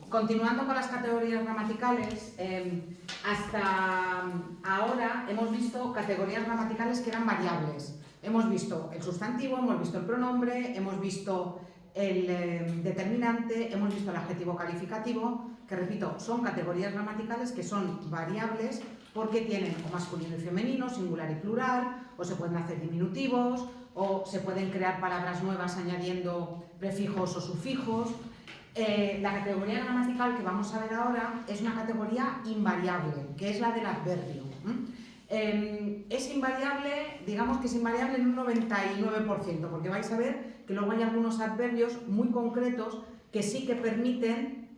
continuando con las categorías gramaticales, hasta ahora hemos visto categorías gramaticales que eran variables. Hemos visto el sustantivo, hemos visto el pronombre, hemos visto el determinante, hemos visto el adjetivo calificativo, que repito, son categorías gramaticales que son variables porque tienen o masculino y femenino, singular y plural, o se pueden hacer diminutivos, o se pueden crear palabras nuevas añadiendo prefijos o sufijos. La categoría gramatical que vamos a ver ahora es una categoría invariable, que es la del adverbio. Es invariable, digamos que es invariable en un 99%, porque vais a ver que luego hay algunos adverbios muy concretos que sí que permiten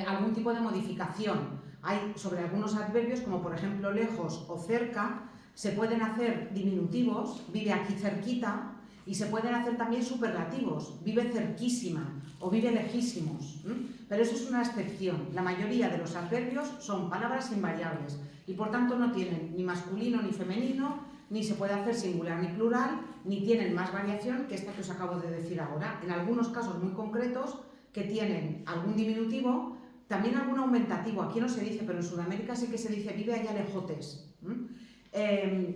algún tipo de modificación. Hay sobre algunos adverbios, como por ejemplo lejos o cerca, se pueden hacer diminutivos, vive aquí cerquita, y se pueden hacer también superlativos, vive cerquísima o vive lejísimos. Pero eso es una excepción. La mayoría de los adverbios son palabras invariables y por tanto no tienen ni masculino ni femenino, ni se puede hacer singular ni plural, ni tienen más variación que esta que os acabo de decir ahora. En algunos casos muy concretos que tienen algún diminutivo, también algún aumentativo. Aquí no se dice, pero en Sudamérica sí que se dice vive allá lejotes.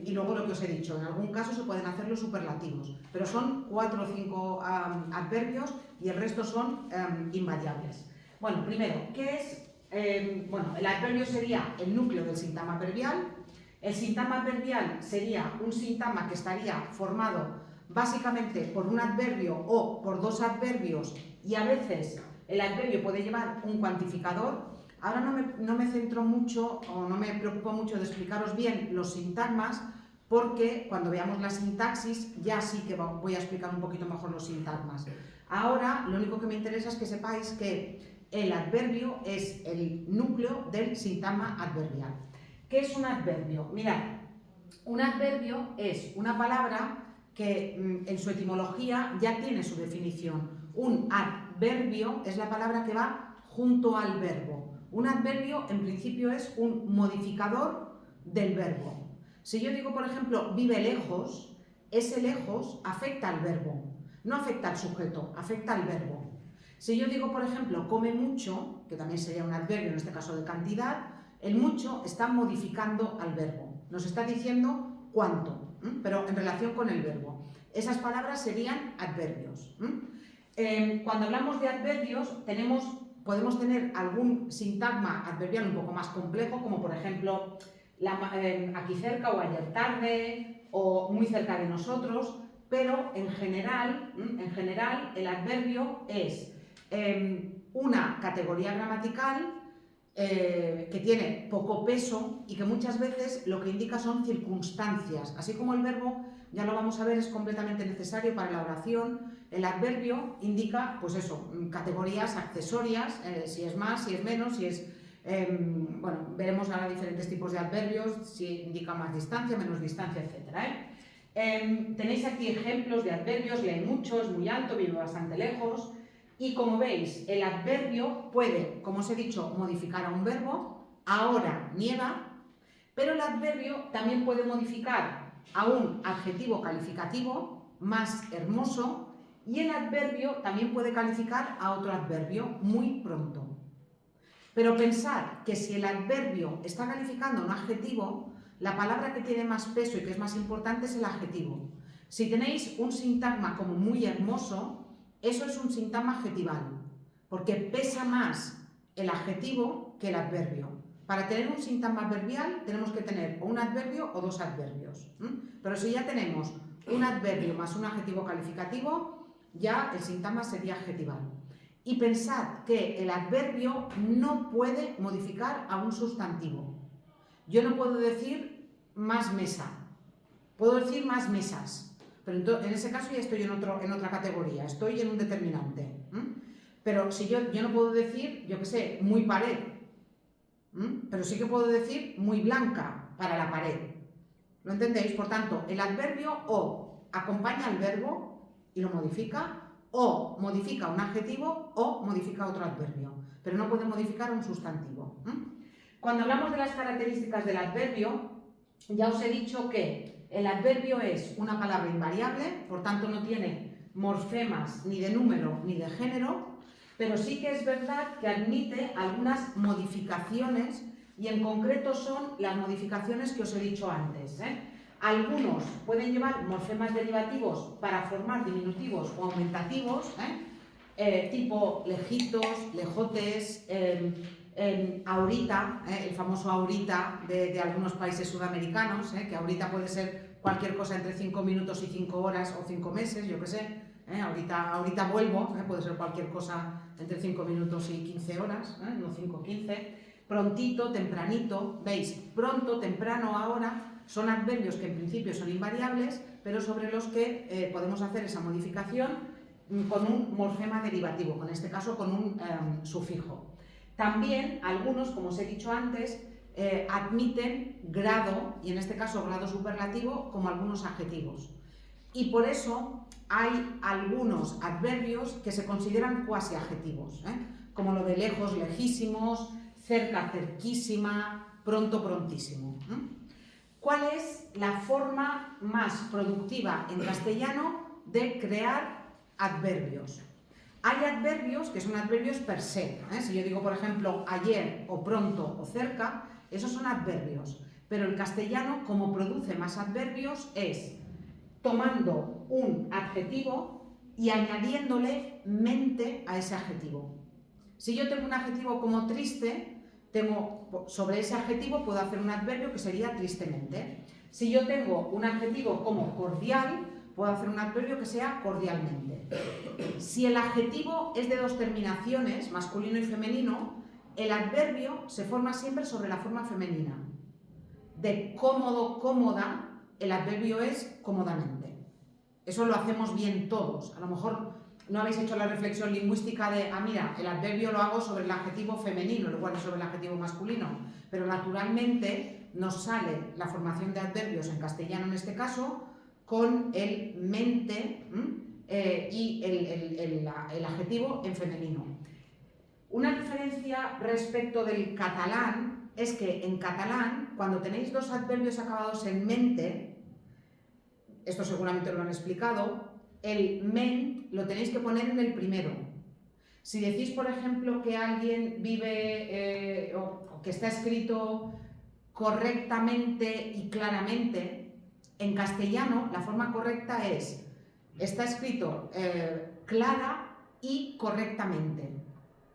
Y luego lo que os he dicho, en algún caso se pueden hacer los superlativos, pero son 4 o 5 adverbios y el resto son invariables. Bueno, primero, ¿qué es? El adverbio sería el núcleo del sintagma adverbial. El sintagma adverbial sería un sintagma que estaría formado básicamente por un adverbio o por dos adverbios, y a veces el adverbio puede llevar un cuantificador. Ahora no me centro mucho o no me preocupo mucho de explicaros bien los sintagmas, porque cuando veamos la sintaxis ya sí que voy a explicar un poquito mejor los sintagmas. Ahora lo único que me interesa es que sepáis que el adverbio es el núcleo del sintagma adverbial. ¿Qué es un adverbio? Mirad, un adverbio es una palabra que en su etimología ya tiene su definición. Un adverbio es la palabra que va junto al verbo. Un adverbio, en principio, es un modificador del verbo. Si yo digo, por ejemplo, vive lejos, ese lejos afecta al verbo, no afecta al sujeto, afecta al verbo. Si yo digo, por ejemplo, come mucho, que también sería un adverbio, en este caso de cantidad, el mucho está modificando al verbo. Nos está diciendo cuánto, pero en relación con el verbo. Esas palabras serían adverbios. Cuando hablamos de adverbios, podemos tener algún sintagma adverbial un poco más complejo, como por ejemplo aquí cerca o ayer tarde o muy cerca de nosotros, pero en general el adverbio es una categoría gramatical que tiene poco peso y que muchas veces lo que indica son circunstancias. Así como el verbo, ya lo vamos a ver, es completamente necesario para la oración, el adverbio indica, pues eso, categorías accesorias, si es más, si es menos, si es... veremos ahora diferentes tipos de adverbios, si indica más distancia, menos distancia, etc. Tenéis aquí ejemplos de adverbios: lee mucho, es muy alto, vive bastante lejos. Y como veis, el adverbio puede, como os he dicho, modificar a un verbo. Ahora nieva, pero el adverbio también puede modificar a un adjetivo calificativo, más hermoso, y el adverbio también puede calificar a otro adverbio, muy pronto. Pero pensad que si el adverbio está calificando a un adjetivo, la palabra que tiene más peso y que es más importante es el adjetivo. Si tenéis un sintagma como muy hermoso, eso es un sintagma adjetival, porque pesa más el adjetivo que el adverbio. Para tener un sintagma adverbial tenemos que tener o un adverbio o dos adverbios. Pero si ya tenemos un adverbio más un adjetivo calificativo, ya el sintagma sería adjetival. Y pensad que el adverbio no puede modificar a un sustantivo. Yo no puedo decir más mesa, puedo decir más mesas. Pero en ese caso ya estoy en otra categoría, estoy en un determinante. Pero si yo no puedo decir, yo qué sé, muy pared, pero sí que puedo decir muy blanca para la pared. ¿Lo entendéis? Por tanto, el adverbio o acompaña al verbo y lo modifica, o modifica un adjetivo o modifica otro adverbio, pero no puede modificar un sustantivo. Cuando hablamos de las características del adverbio, ya os he dicho que el adverbio es una palabra invariable, por tanto no tiene morfemas ni de número ni de género. pero sí que es verdad que admite algunas modificaciones y en concreto son las modificaciones que os he dicho antes. Algunos pueden llevar morfemas derivativos para formar diminutivos o aumentativos, tipo lejitos, lejotes, ahorita, el famoso ahorita de algunos países sudamericanos, que ahorita puede ser cualquier cosa entre 5 minutos y 5 horas o 5 meses, yo qué sé. Ahorita vuelvo, puede ser cualquier cosa entre 5 minutos y 15 horas, no 5 o 15. Prontito, tempranito, veis, pronto, temprano, ahora, son adverbios que en principio son invariables, pero sobre los que podemos hacer esa modificación con un morfema derivativo, en este caso con un sufijo. También algunos, como os he dicho antes, admiten grado, y en este caso grado superlativo, como algunos adjetivos. Y por eso hay algunos adverbios que se consideran cuasi adjetivos, como lo de lejos, lejísimos, cerca, cerquísima, pronto, prontísimo. ¿Cuál es la forma más productiva en castellano de crear adverbios? Hay adverbios que son adverbios per se. Si yo digo, por ejemplo, ayer o pronto o cerca, esos son adverbios. Pero el castellano, como produce más adverbios, es tomando un adjetivo y añadiéndole mente a ese adjetivo. Si yo tengo un adjetivo como triste, sobre ese adjetivo puedo hacer un adverbio que sería tristemente. Si yo tengo un adjetivo como cordial, puedo hacer un adverbio que sea cordialmente. Si el adjetivo es de dos terminaciones, masculino y femenino, el adverbio se forma siempre sobre la forma femenina. De cómodo, cómoda, el adverbio es cómodamente. Eso lo hacemos bien todos. A lo mejor no habéis hecho la reflexión lingüística de, mira, el adverbio lo hago sobre el adjetivo femenino, lo cual es sobre el adjetivo masculino, pero naturalmente nos sale la formación de adverbios en castellano en este caso con el mente y el adjetivo en femenino. Una diferencia respecto del catalán es que en catalán, cuando tenéis dos adverbios acabados en mente, esto seguramente lo han explicado, el ment lo tenéis que poner en el primero. Si decís, por ejemplo, que alguien vive o que está escrito correctamente y claramente, en castellano la forma correcta es, está escrito clara y correctamente.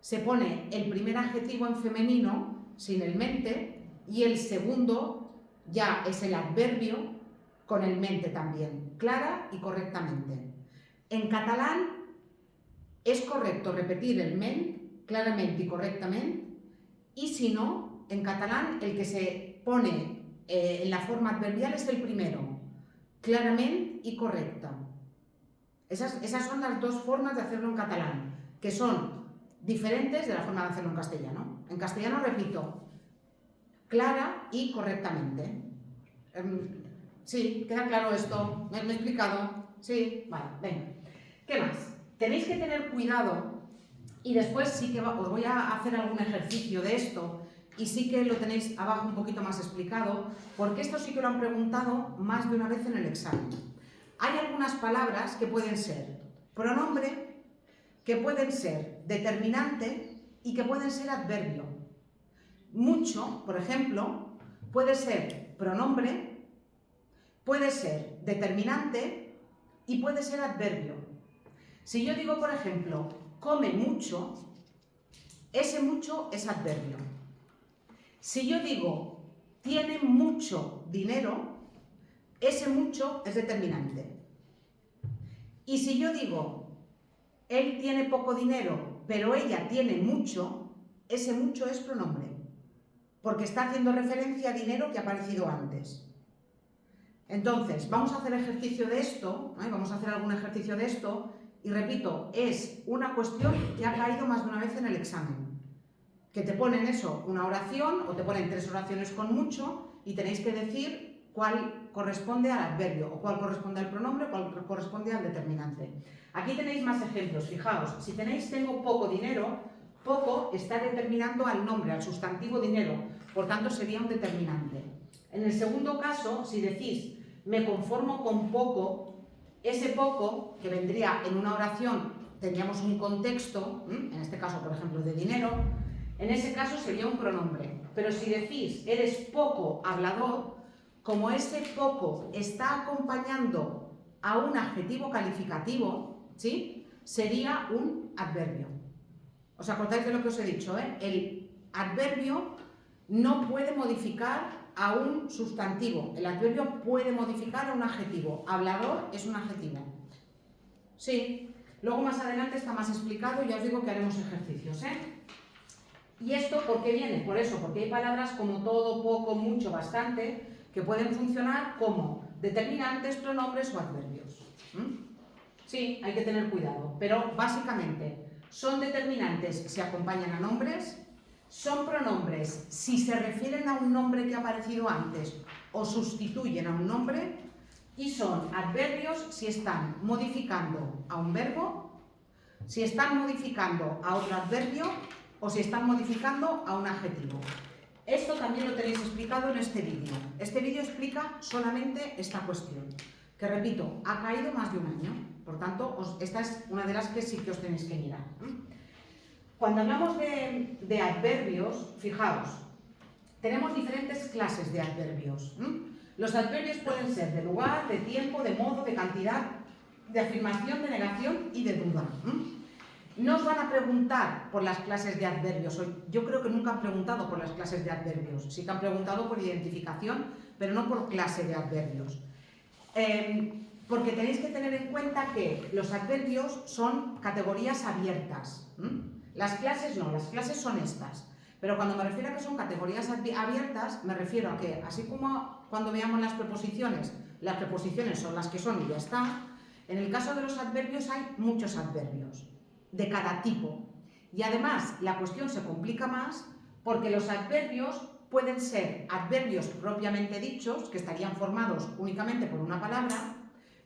Se pone el primer adjetivo en femenino, sin el mente, y el segundo ya es el adverbio con el mente también, clara y correctamente. En catalán es correcto repetir el ment, claramente y correctamente, y si no, en catalán el que se pone en la forma adverbial es el primero, claramente y correcta. Esas son las dos formas de hacerlo en catalán, que son diferentes de la forma de hacerlo en castellano. En castellano repito, clara y correctamente. Sí, ¿queda claro esto? ¿Me he explicado? Sí, vale, venga. ¿Qué más? Tenéis que tener cuidado y después sí que os voy a hacer algún ejercicio de esto y sí que lo tenéis abajo un poquito más explicado, porque esto sí que lo han preguntado más de una vez en el examen. Hay algunas palabras que pueden ser pronombre, que pueden ser determinante y que pueden ser adverbio. Mucho, por ejemplo, puede ser pronombre, puede ser determinante y puede ser adverbio. Si yo digo, por ejemplo, come mucho, ese mucho es adverbio. Si yo digo, tiene mucho dinero, ese mucho es determinante. Y si yo digo, él tiene poco dinero, pero ella tiene mucho, ese mucho es pronombre, porque está haciendo referencia a dinero que ha aparecido antes. Entonces, vamos a hacer ejercicio de esto, vamos a hacer algún ejercicio de esto, y repito, es una cuestión que ha caído más de una vez en el examen. Que te ponen eso, una oración, o te ponen 3 oraciones con mucho, y tenéis que decir cuál corresponde al adverbio, o cuál corresponde al pronombre, o cuál corresponde al determinante. Aquí tenéis más ejemplos, fijaos, si tenéis tengo poco dinero, poco está determinando al nombre, al sustantivo dinero, por tanto sería un determinante. En el segundo caso, si decís me conformo con poco, ese poco, que vendría en una oración tendríamos un contexto, en este caso, por ejemplo, de dinero, en ese caso sería un pronombre. Pero si decís eres poco hablador, como ese poco está acompañando a un adjetivo calificativo, ¿sí?, sería un adverbio. ¿Os acordáis de lo que os he dicho? El adverbio no puede modificar a un sustantivo. El adverbio puede modificar a un adjetivo. Hablador es un adjetivo. Sí. Luego más adelante está más explicado y ya os digo que haremos ejercicios, ¿Y esto por qué viene? Por eso, porque hay palabras como todo, poco, mucho, bastante, que pueden funcionar como determinantes, pronombres o adverbios. Sí, hay que tener cuidado, pero básicamente son determinantes si acompañan a nombres, son pronombres si se refieren a un nombre que ha aparecido antes o sustituyen a un nombre, y son adverbios si están modificando a un verbo, si están modificando a otro adverbio o si están modificando a un adjetivo. Esto también lo tenéis explicado en este vídeo. Este vídeo explica solamente esta cuestión, que repito, ha caído más de un año, por tanto, esta es una de las que sí que os tenéis que mirar. Cuando hablamos de adverbios, fijaos, tenemos diferentes clases de adverbios. Los adverbios pueden ser de lugar, de tiempo, de modo, de cantidad, de afirmación, de negación y de duda. No os van a preguntar por las clases de adverbios. Yo creo que nunca han preguntado por las clases de adverbios. Sí que han preguntado por identificación, pero no por clase de adverbios. Porque tenéis que tener en cuenta que los adverbios son categorías abiertas. Las clases no, las clases son estas. Pero cuando me refiero a que son categorías abiertas, me refiero a que, así como cuando veamos las preposiciones son las que son y ya está, en el caso de los adverbios hay muchos adverbios, de cada tipo. Y además, la cuestión se complica más porque los adverbios pueden ser adverbios propiamente dichos, que estarían formados únicamente por una palabra,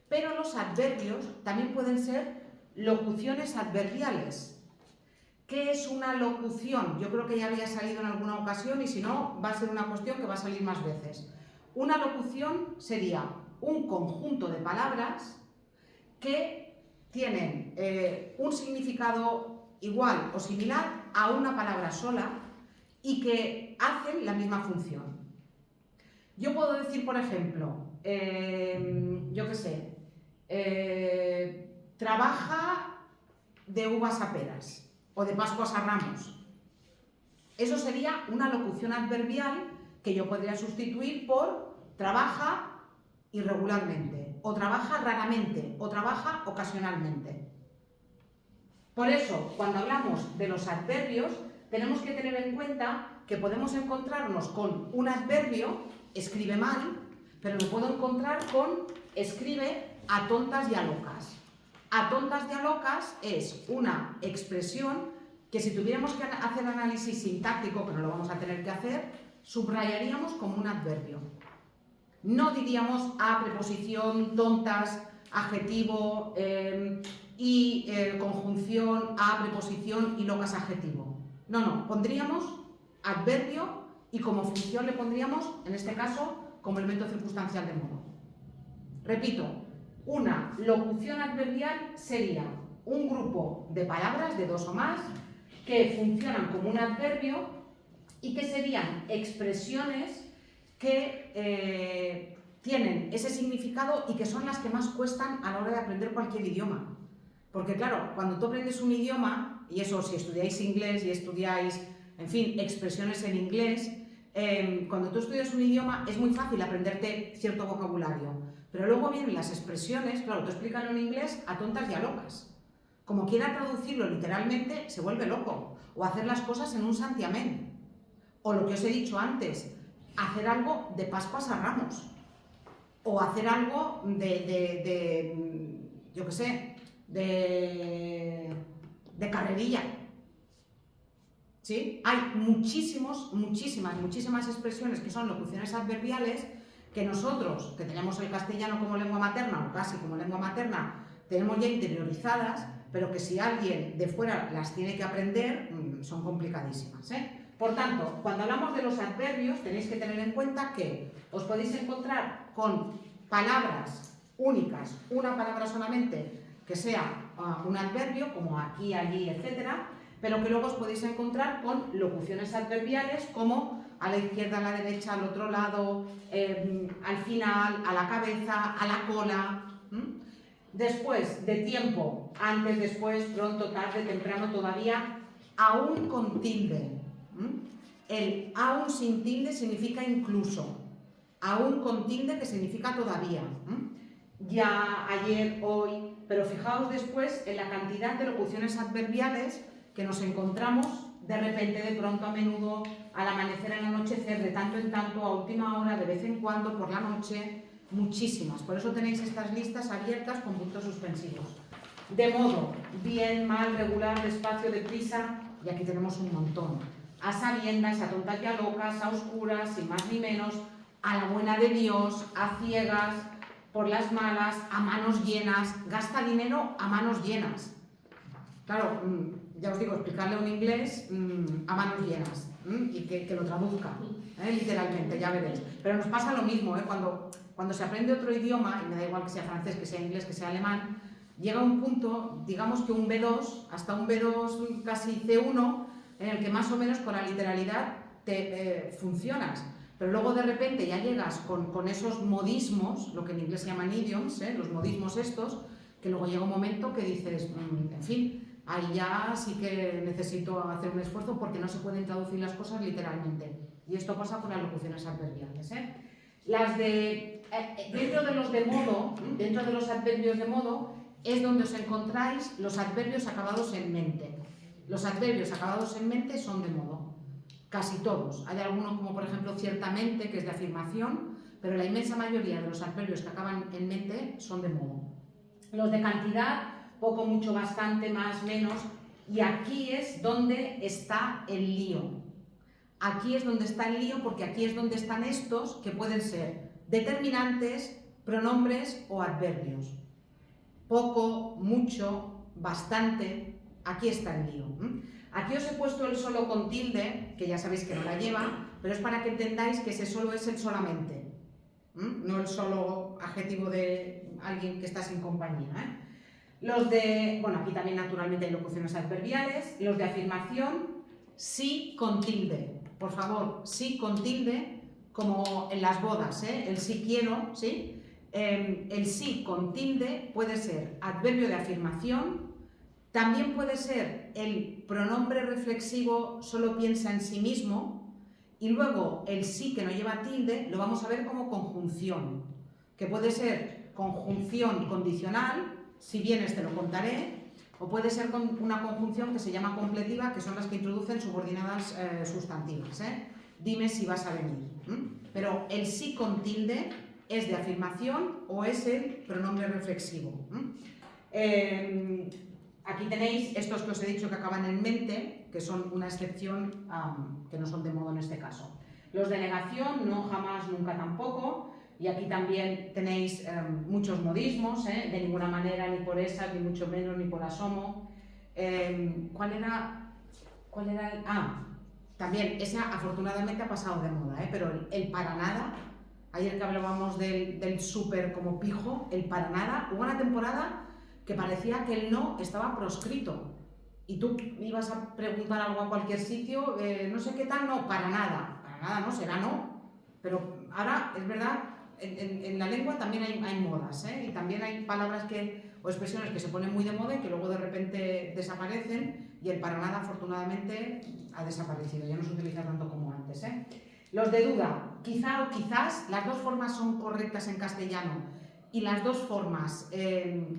pero los adverbios también pueden ser locuciones adverbiales. ¿Qué es una locución? Yo creo que ya había salido en alguna ocasión y si no, va a ser una cuestión que va a salir más veces. Una locución sería un conjunto de palabras que tienen un significado igual o similar a una palabra sola y que hacen la misma función. Yo puedo decir, por ejemplo, yo qué sé, trabaja de uvas a peras o de Pascuas a Ramos. Eso sería una locución adverbial que yo podría sustituir por trabaja irregularmente, o trabaja raramente, o trabaja ocasionalmente. Por eso, cuando hablamos de los adverbios, tenemos que tener en cuenta que podemos encontrarnos con un adverbio, escribe mal, pero me puedo encontrar con escribe a tontas y a locas. A tontas y a locas es una expresión que si tuviéramos que hacer análisis sintáctico, que no lo vamos a tener que hacer, subrayaríamos como un adverbio. No diríamos a preposición, tontas, adjetivo y conjunción, a preposición y locas adjetivo. No, pondríamos adverbio y como función le pondríamos, en este caso, como elemento circunstancial de modo. Repito, una locución adverbial sería un grupo de palabras, de dos o más, que funcionan como un adverbio y que serían expresiones que tienen ese significado y que son las que más cuestan a la hora de aprender cualquier idioma. Porque claro, cuando tú aprendes un idioma, y eso si estudiáis inglés y estudiáis, en fin, expresiones en inglés, cuando tú estudias un idioma es muy fácil aprenderte cierto vocabulario, pero luego vienen las expresiones, claro, te explican en inglés a tontas y a locas. Como quiera traducirlo literalmente, se vuelve loco. O hacer las cosas en un santiamén. O lo que os he dicho antes, hacer algo de Pascuas a Ramos. O hacer algo yo qué sé, de carrerilla. ¿Sí? Hay muchísimas expresiones que son locuciones adverbiales que nosotros, que tenemos el castellano como lengua materna o casi como lengua materna, tenemos ya interiorizadas, pero que si alguien de fuera las tiene que aprender, son complicadísimas. Por tanto, cuando hablamos de los adverbios, tenéis que tener en cuenta que os podéis encontrar con palabras únicas, una palabra solamente, que sea un adverbio, como aquí, allí, etcétera, pero que luego os podéis encontrar con locuciones adverbiales como a la izquierda, a la derecha, al otro lado, al final, a la cabeza, a la cola. Después, de tiempo, antes, después, pronto, tarde, temprano, todavía, aún con tilde. El aún sin tilde significa incluso. Aún con tilde, que significa todavía. Ya, ayer, hoy. Pero fijaos después en la cantidad de locuciones adverbiales que nos encontramos de repente, de pronto, a menudo, al amanecer, al anochecer, de tanto en tanto, a última hora, de vez en cuando, por la noche, muchísimas. Por eso tenéis estas listas abiertas con puntos suspensivos. De modo, bien, mal, regular, despacio, deprisa, y aquí tenemos un montón. A sabiendas, a tontas y a locas, a oscuras, sin más ni menos, a la buena de Dios, a ciegas, por las malas, a manos llenas, gasta dinero a manos llenas. Claro, ya os digo, explicarle un inglés a manos llenas y que lo traduzca, literalmente, ya veréis. Pero nos pasa lo mismo, cuando se aprende otro idioma, y me da igual que sea francés, que sea inglés, que sea alemán, llega un punto, digamos que un B2, hasta un B2 casi C1, en el que más o menos con la literalidad te funcionas. Pero luego de repente ya llegas con esos modismos, lo que en inglés se llaman idioms, los modismos estos, que luego llega un momento que dices, en fin, ahí ya sí que necesito hacer un esfuerzo porque no se pueden traducir las cosas literalmente. Y esto pasa con las locuciones adverbiales. Dentro de los de modo, dentro de los adverbios de modo, es donde os encontráis los adverbios acabados en mente. Los adverbios acabados en mente son de modo. Casi todos. Hay algunos como por ejemplo ciertamente, que es de afirmación, pero la inmensa mayoría de los adverbios que acaban en mente son de modo. Los de cantidad, poco, mucho, bastante, más, menos, y aquí es donde está el lío. Aquí es donde está el lío porque aquí es donde están estos que pueden ser determinantes, pronombres o adverbios. Poco, mucho, bastante, aquí está el lío. Aquí os he puesto el solo con tilde, que ya sabéis que no la lleva, pero es para que entendáis que ese solo es el solamente, no el solo adjetivo de alguien que está sin compañía. Los de, bueno, aquí también naturalmente hay locuciones adverbiales. Los de afirmación, sí con tilde. Por favor, sí con tilde, como en las bodas, el sí quiero, ¿sí? El sí con tilde puede ser adverbio de afirmación, también puede ser el pronombre reflexivo solo piensa en sí mismo, y luego el sí que no lleva tilde lo vamos a ver como conjunción, que puede ser conjunción condicional, si vienes te lo contaré, o puede ser una conjunción que se llama completiva, que son las que introducen subordinadas sustantivas. Dime si vas a venir. Pero el sí con tilde es de afirmación o es el pronombre reflexivo. Aquí tenéis estos que os he dicho que acaban en mente, que son una excepción, que no son de modo en este caso. Los de negación, no, jamás, nunca, tampoco. Y aquí también tenéis muchos modismos, de ninguna manera, ni por esas, ni mucho menos, ni por asomo. ¿Cuál era el...? También, esa afortunadamente ha pasado de moda, pero el para nada, ayer que hablábamos del súper como pijo, el para nada, hubo una temporada que parecía que el no estaba proscrito. Y tú ibas a preguntar algo a cualquier sitio, no sé qué tal, no, para nada no, será no. Pero ahora, es verdad, en la lengua también hay modas, y también hay palabras o expresiones que se ponen muy de moda y que luego de repente desaparecen, y el para nada afortunadamente ha desaparecido, ya no se utiliza tanto como antes. Los de duda, quizá o quizás, las dos formas son correctas en castellano y las dos formas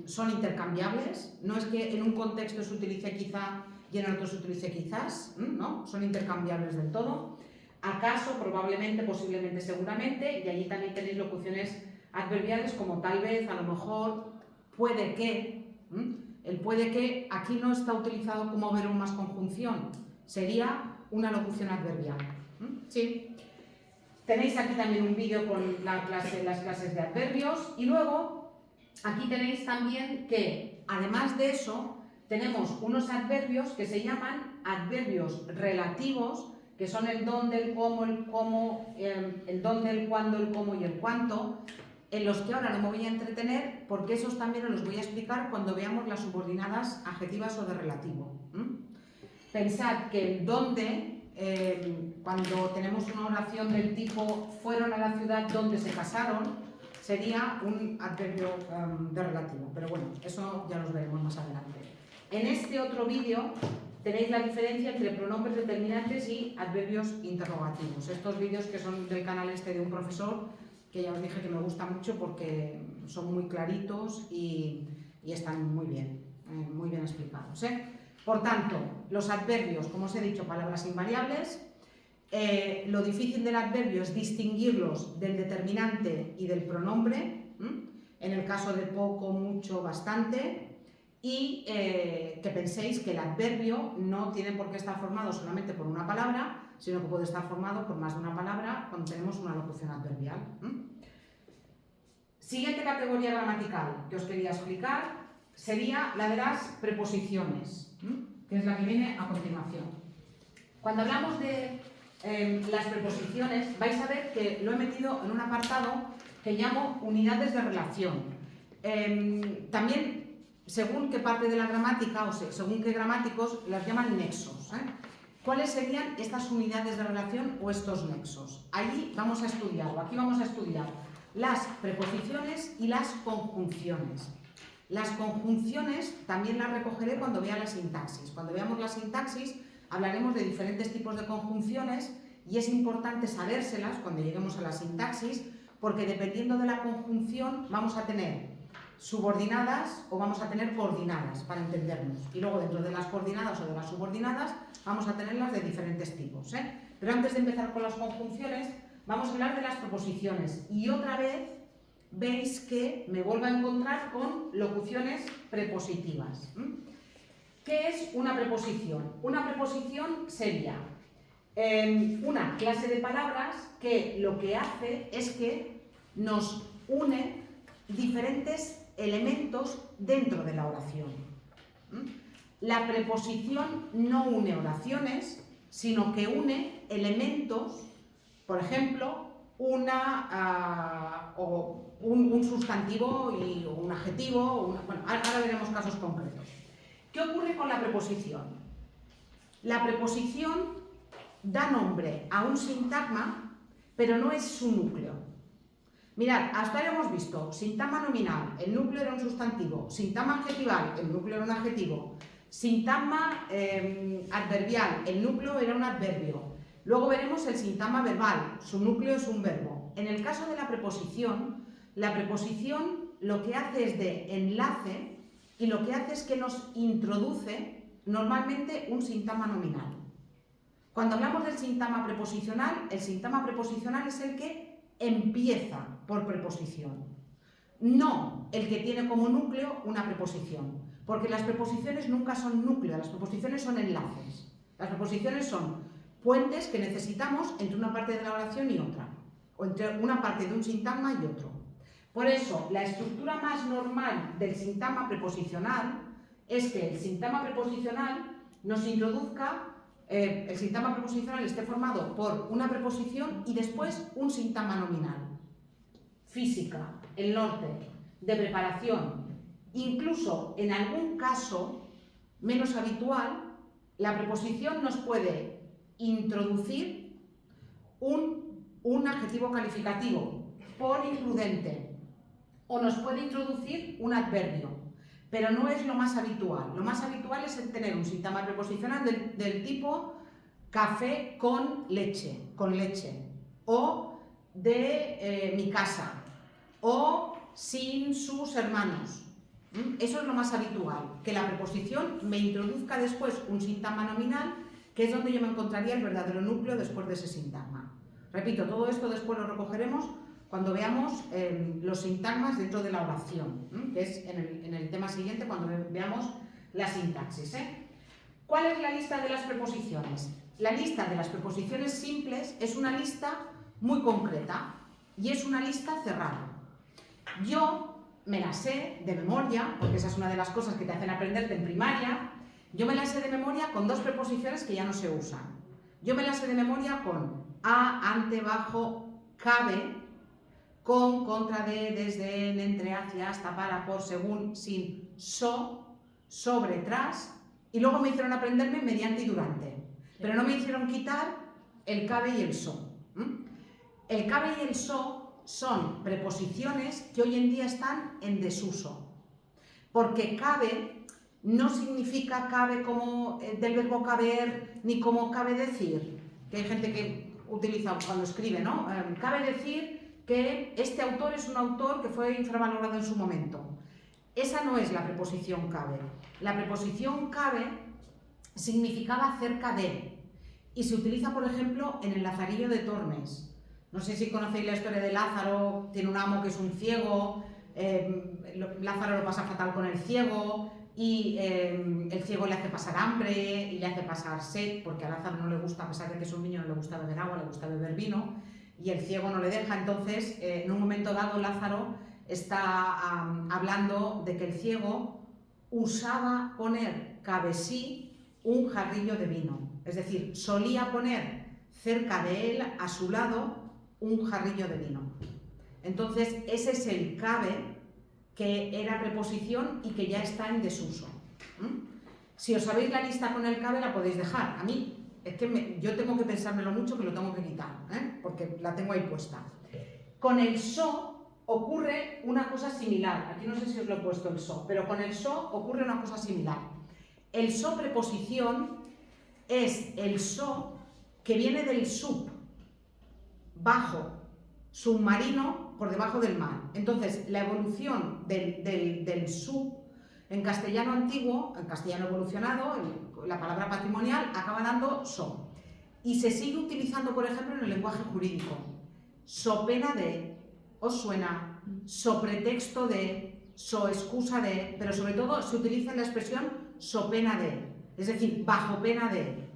son intercambiables, no es que en un contexto se utilice quizá y en otro se utilice quizás, ¿no? Son intercambiables del todo. Acaso, probablemente, posiblemente, seguramente, y allí también tenéis locuciones adverbiales como tal vez, a lo mejor, puede que. El puede que aquí no está utilizado como verbo más conjunción, sería una locución adverbial. Sí. Tenéis aquí también un vídeo con las clases de adverbios, y luego aquí tenéis también que, además de eso, tenemos unos adverbios que se llaman adverbios relativos, que son el dónde, el cómo, el dónde, el cuándo, el cómo y el cuánto, en los que ahora no me voy a entretener, porque esos también os los voy a explicar cuando veamos las subordinadas adjetivas o de relativo. Pensad que el donde, cuando tenemos una oración del tipo fueron a la ciudad donde se casaron, sería un adverbio de relativo, pero bueno, eso ya los veremos más adelante. En este otro vídeo tenéis la diferencia entre pronombres determinantes y adverbios interrogativos. Estos vídeos que son del canal de un profesor, que ya os dije que me gusta mucho porque son muy claritos y están muy bien explicados. Por tanto, los adverbios, como os he dicho, palabras invariables. Lo difícil del adverbio es distinguirlos del determinante y del pronombre, en el caso de poco, mucho, bastante, y que penséis que el adverbio no tiene por qué estar formado solamente por una palabra, sino que puede estar formado por más de una palabra cuando tenemos una locución adverbial. Siguiente categoría gramatical que os quería explicar sería la de las preposiciones, que es la que viene a continuación. Cuando hablamos de las preposiciones, vais a ver que lo he metido en un apartado que llamo unidades de relación. También, según qué parte de la gramática, o sea, según qué gramáticos, las llaman nexos. ¿Cuáles serían estas unidades de relación o estos nexos? Allí vamos a estudiar, o aquí vamos a estudiar, las preposiciones y las conjunciones. Las conjunciones también las recogeré cuando vea la sintaxis. Cuando veamos la sintaxis hablaremos de diferentes tipos de conjunciones y es importante sabérselas cuando lleguemos a la sintaxis, porque dependiendo de la conjunción vamos a tener subordinadas o vamos a tener coordinadas, para entendernos. Y luego dentro de las coordinadas o de las subordinadas vamos a tenerlas de diferentes tipos. Pero antes de empezar con las conjunciones, vamos a hablar de las preposiciones. Y otra vez veis que me vuelvo a encontrar con locuciones prepositivas. ¿Qué es una preposición? Una preposición sería una clase de palabras que lo que hace es que nos une diferentes elementos dentro de la oración. La preposición no une oraciones, sino que une elementos, por ejemplo, un sustantivo y un adjetivo, bueno, ahora veremos casos concretos. ¿Qué ocurre con la preposición? La preposición da nombre a un sintagma, pero no es su núcleo. Mirad, hasta ahora hemos visto sintagma nominal, el núcleo era un sustantivo, sintagma adjetival, el núcleo era un adjetivo, sintagma adverbial, el núcleo era un adverbio. Luego veremos el sintagma verbal, su núcleo es un verbo. En el caso de la preposición lo que hace es de enlace y lo que hace es que nos introduce normalmente un sintagma nominal. Cuando hablamos del sintagma preposicional, el sintagma preposicional es el que empieza por preposición, no el que tiene como núcleo una preposición, porque las preposiciones nunca son núcleo, las preposiciones son enlaces. Las preposiciones son puentes que necesitamos entre una parte de la oración y otra, o entre una parte de un sintagma y otro. Por eso, la estructura más normal del sintagma preposicional es que el sintagma preposicional nos introduzca, el sintagma preposicional esté formado por una preposición y después un sintagma nominal. Física, el norte, de preparación. Incluso en algún caso menos habitual, la preposición nos puede introducir un adjetivo calificativo por imprudente o nos puede introducir un adverbio, pero no es lo más habitual. Lo más habitual es el tener un sintagma preposicional del tipo café con leche, o de mi casa, o sin sus hermanos. Eso es lo más habitual, que la preposición me introduzca después un sintagma nominal, que es donde yo me encontraría el verdadero núcleo después de ese sintagma. Repito, todo esto después lo recogeremos cuando veamos los sintagmas dentro de la oración, que es en el tema siguiente, cuando veamos la sintaxis. ¿Cuál es la lista de las preposiciones? La lista de las preposiciones simples es una lista muy concreta y es una lista cerrada. Yo me la sé de memoria, porque esa es una de las cosas que te hacen aprenderte en primaria. Yo me la sé de memoria con dos preposiciones que ya no se usan. Yo me la sé de memoria con a, ante, bajo, cabe, con, contra, de, desde, en, entre, hacia, hasta, para, por, según, sin, sobre, tras, y luego me hicieron aprenderme mediante y durante, pero no me hicieron quitar el cabe y el so. El cabe y el so son preposiciones que hoy en día están en desuso, porque cabe no significa cabe como del verbo caber, ni como cabe decir, que hay gente que utiliza cuando escribe, ¿no? Cabe decir que este autor es un autor que fue infravalorado en su momento. Esa no es la preposición cabe. La preposición cabe significaba cerca de, y se utiliza, por ejemplo, en el Lazarillo de Tormes. No sé si conocéis la historia de Lázaro, tiene un amo que es un ciego, Lázaro lo pasa fatal con el ciego, y el ciego le hace pasar hambre y le hace pasar sed, porque a Lázaro no le gusta, a pesar de que es un niño, no le gusta beber agua, le gusta beber vino, y el ciego no le deja. Entonces, en un momento dado, Lázaro está hablando de que el ciego usaba poner cabe sí un jarrillo de vino, es decir, solía poner cerca de él, a su lado, un jarrillo de vino. Entonces, ese es el cabe, que era preposición y que ya está en desuso. Si os sabéis la lista con el cabe, la podéis dejar. A mí, es que yo tengo que pensármelo mucho, que lo tengo que quitar, porque la tengo ahí puesta. Con el so ocurre una cosa similar. Aquí no sé si os lo he puesto el so, pero con el so ocurre una cosa similar. El so preposición es el so que viene del sub, bajo, submarino, por debajo del mar. Entonces, la evolución del sub en castellano antiguo, en castellano evolucionado, la palabra patrimonial acaba dando so. Y se sigue utilizando, por ejemplo, en el lenguaje jurídico. So pena de, os suena, so pretexto de, so excusa de, pero sobre todo se utiliza en la expresión so pena de, es decir, bajo pena de.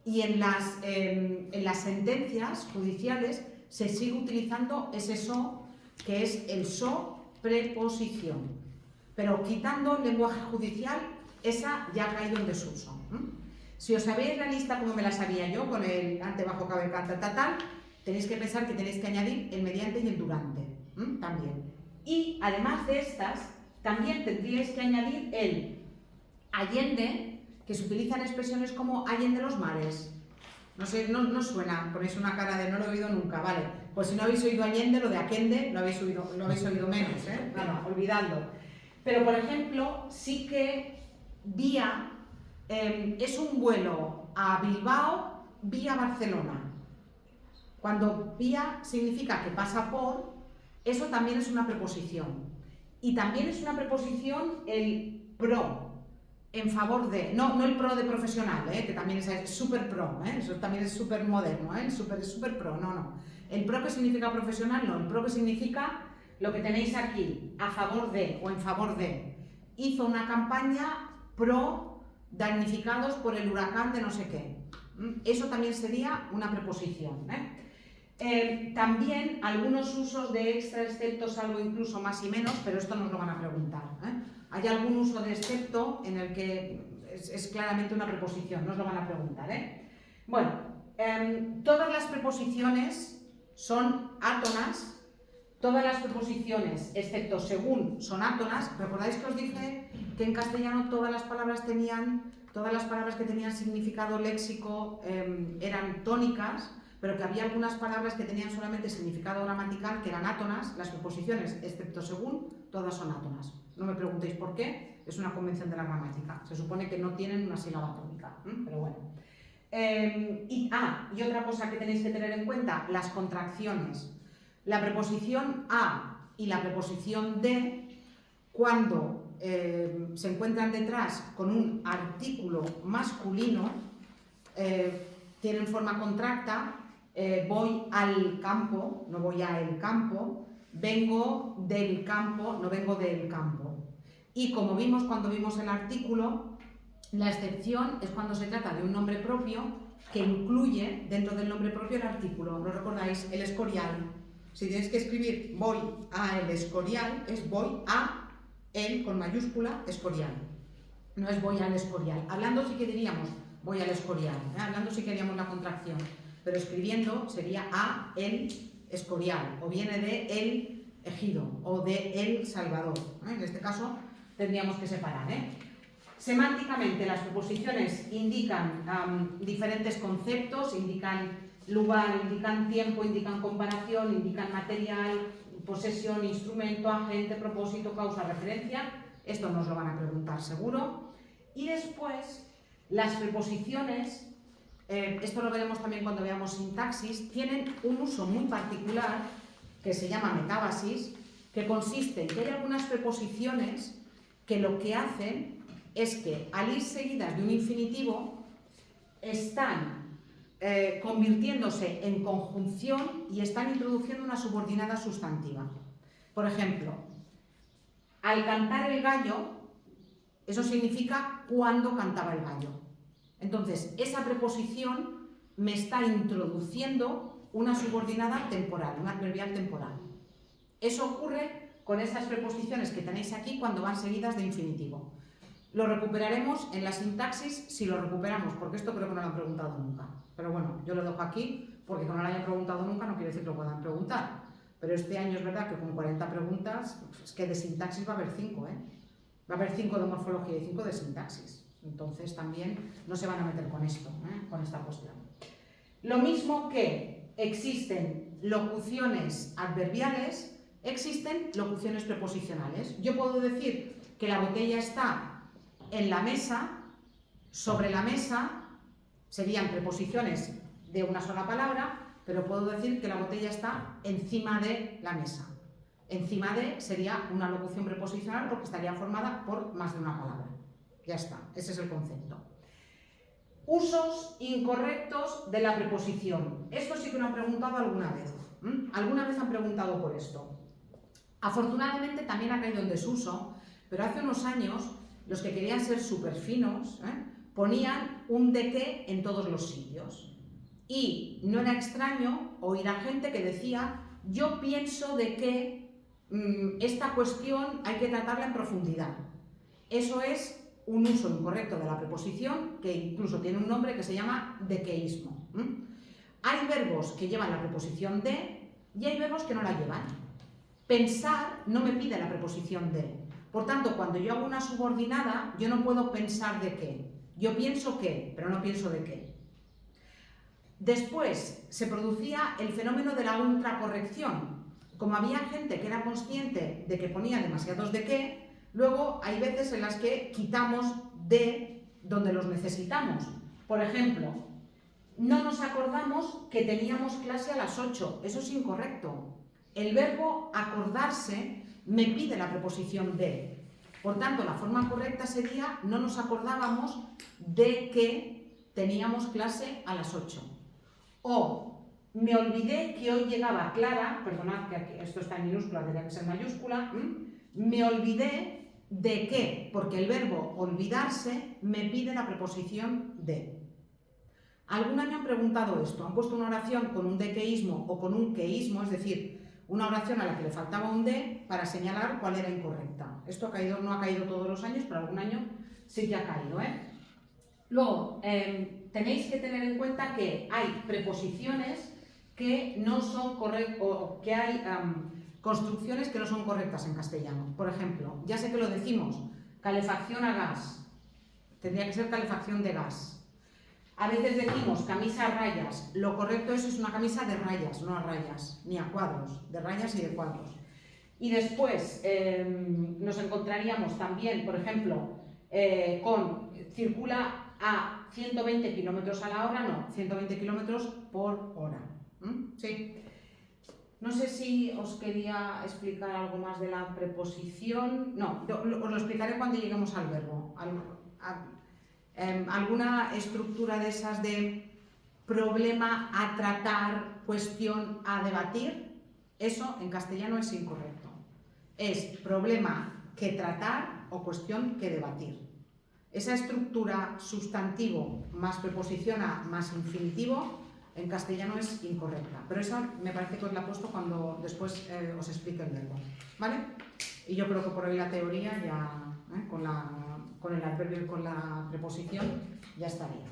Y en las sentencias judiciales se sigue utilizando ese so, que es el so preposición. Pero quitando el lenguaje judicial, esa ya ha caído en desuso. Si os sabéis la lista como me la sabía yo, con el ante, bajo, cabe, tal, tenéis que pensar que tenéis que añadir el mediante y el durante, también. Y además de estas, también tendríais que añadir el allende, que se utilizan expresiones como allende los mares. No sé, no suena, ponéis una cara de no lo he oído nunca, vale. Pues si no habéis oído allende, lo de aquende lo habéis oído menos, Nada, olvidadlo. Pero, por ejemplo, sí que vía es un vuelo a Bilbao vía Barcelona. Cuando vía significa que pasa por, eso también es una preposición. Y también es una preposición el pro, en favor de, no el pro de profesional, que también es súper pro, eso también es súper moderno, es súper pro, no. El pro que significa profesional, no, el pro que significa lo que tenéis aquí, a favor de o en favor de. Hizo una campaña pro damnificados por el huracán de no sé qué. Eso también sería una preposición. También algunos usos de extra, excepto, salvo, incluso, más y menos, pero esto nos lo van a preguntar. Hay algún uso de excepto en el que es claramente una preposición, nos lo van a preguntar. Bueno, todas las preposiciones son átonas, todas las preposiciones, excepto según, son átonas. ¿Recordáis que os dije que en castellano todas las palabras que tenían significado léxico eran tónicas, pero que había algunas palabras que tenían solamente significado gramatical, que eran átonas? Las preposiciones, excepto según, todas son átonas. No me preguntéis por qué, es una convención de la gramática. Se supone que no tienen una sílaba tónica, pero bueno. Y otra cosa que tenéis que tener en cuenta, las contracciones. La preposición a y la preposición de, cuando se encuentran detrás con un artículo masculino, tienen forma contracta. Voy al campo, no voy a el campo. Vengo del campo, no vengo del campo. Y como vimos cuando vimos el artículo, la excepción es cuando se trata de un nombre propio que incluye dentro del nombre propio el artículo. ¿No recordáis? El Escorial. Si tienes que escribir voy a el Escorial, es voy a el, con mayúscula, Escorial. No es voy al Escorial. Hablando sí que diríamos voy al Escorial. Hablando sí que haríamos la contracción. Pero escribiendo sería a el Escorial, o viene de el Ejido, o de el Salvador. En este caso tendríamos que separar. Semánticamente, las preposiciones indican diferentes conceptos, indican lugar, indican tiempo, indican comparación, indican material, posesión, instrumento, agente, propósito, causa, referencia. Esto nos lo van a preguntar seguro. Y después, las preposiciones, esto lo veremos también cuando veamos sintaxis, tienen un uso muy particular que se llama metábasis, que consiste en que hay algunas preposiciones que lo que hacen es que al ir seguidas de un infinitivo están convirtiéndose en conjunción y están introduciendo una subordinada sustantiva. Por ejemplo, al cantar el gallo, eso significa cuando cantaba el gallo. Entonces, esa preposición me está introduciendo una subordinada temporal, un adverbial temporal. Eso ocurre con estas preposiciones que tenéis aquí cuando van seguidas de infinitivo. Lo recuperaremos en la sintaxis si lo recuperamos, porque esto creo que no lo han preguntado nunca. Pero bueno, yo lo dejo aquí porque como no lo hayan preguntado nunca no quiere decir que lo puedan preguntar. Pero este año es verdad que con 40 preguntas, es que de sintaxis va a haber 5, Va a haber 5 de morfología y 5 de sintaxis. Entonces también no se van a meter con esto, con esta cuestión. Lo mismo que existen locuciones adverbiales, existen locuciones preposicionales. Yo puedo decir que la botella está en la mesa, sobre la mesa, serían preposiciones de una sola palabra, pero puedo decir que la botella está encima de la mesa. Encima de sería una locución preposicional porque estaría formada por más de una palabra. Ya está, ese es el concepto. Usos incorrectos de la preposición. Esto sí que lo han preguntado alguna vez. Alguna vez han preguntado por esto. Afortunadamente también ha caído en desuso, pero hace unos años los que querían ser súper finos ponían un de qué en todos los sitios. Y no era extraño oír a gente que decía: yo pienso de que esta cuestión hay que tratarla en profundidad. Eso es un uso incorrecto de la preposición, que incluso tiene un nombre que se llama dequeísmo. Hay verbos que llevan la preposición de y hay verbos que no la llevan. Pensar no me pide la preposición de. Por tanto, cuando yo hago una subordinada, yo no puedo pensar de qué. Yo pienso que, pero no pienso de qué. Después se producía el fenómeno de la ultracorrección. Como había gente que era consciente de que ponía demasiados de qué, luego hay veces en las que quitamos de donde los necesitamos. Por ejemplo, no nos acordamos que teníamos clase a las 8. Eso es incorrecto. El verbo acordarse me pide la preposición de. Por tanto, la forma correcta sería: no nos acordábamos de que teníamos clase a las 8. O me olvidé que hoy llegaba Clara, perdonad que aquí, esto está en minúscula, tendría que ser mayúscula, me olvidé de que, porque el verbo olvidarse me pide la preposición de. Algún año han preguntado esto, han puesto una oración con un dequeísmo o con un queísmo, es decir, una oración a la que le faltaba un de para señalar cuál era incorrecta. Esto no ha caído todos los años, pero algún año sí que ha caído. Luego, tenéis que tener en cuenta que hay preposiciones que no son correctas, o que hay construcciones que no son correctas en castellano. Por ejemplo, ya sé que lo decimos, calefacción a gas, tendría que ser calefacción de gas. A veces decimos camisa a rayas, lo correcto es una camisa de rayas, no a rayas, ni a cuadros, de rayas y de cuadros. Y después nos encontraríamos también, por ejemplo, con circula a 120 km a la hora, no, 120 km por hora. Sí. No sé si os quería explicar algo más de la preposición. No, os lo explicaré cuando lleguemos al verbo. Alguna estructura de esas de problema a tratar, cuestión a debatir, eso en castellano es incorrecto. Es problema que tratar o cuestión que debatir. Esa estructura sustantivo más preposición a más infinitivo en castellano es incorrecta, pero esa me parece que os la he puesto cuando después os explique el verbo, ¿vale? Y yo creo que por ahí la teoría ya, con el adverbio y con la preposición, ya estaría.